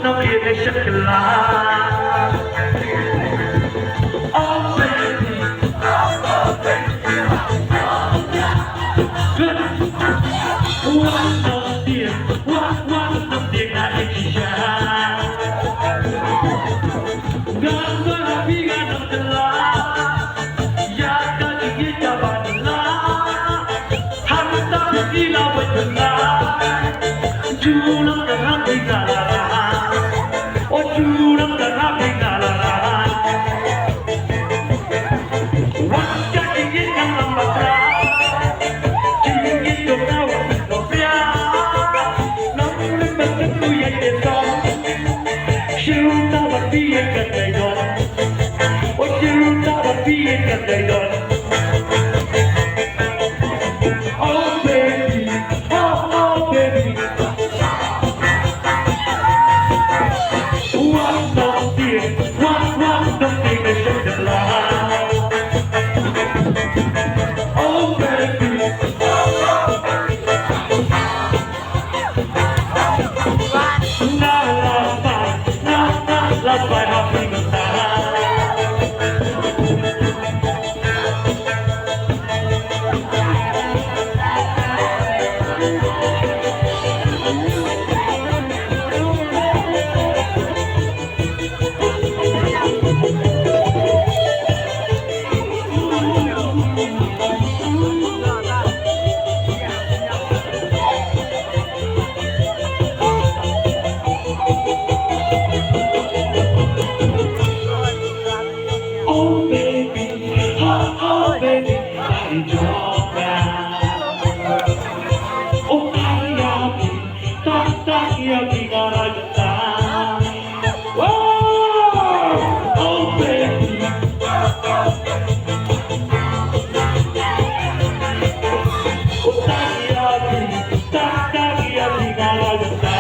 no kid, they shook a lot. Oh, baby. Good. One no dear, I hate you, shine. Gonna be enough to lie. Yeah, gonna get up on the line. I'm not a dealer with the lie. You know the happy la la la. Oh, you know the happy la la la. One got to get on my side. You get your power, no fear. No, remember to get it on. You know what be a good day on. Oh, you know what be a good day on. Oh, baby. Oh, baby. One no fear, one no fear, they should have lied. Oh baby, la happy Oh baby, I don't mind. Oh yaki, garagita. Oh baby, yaki, garagita.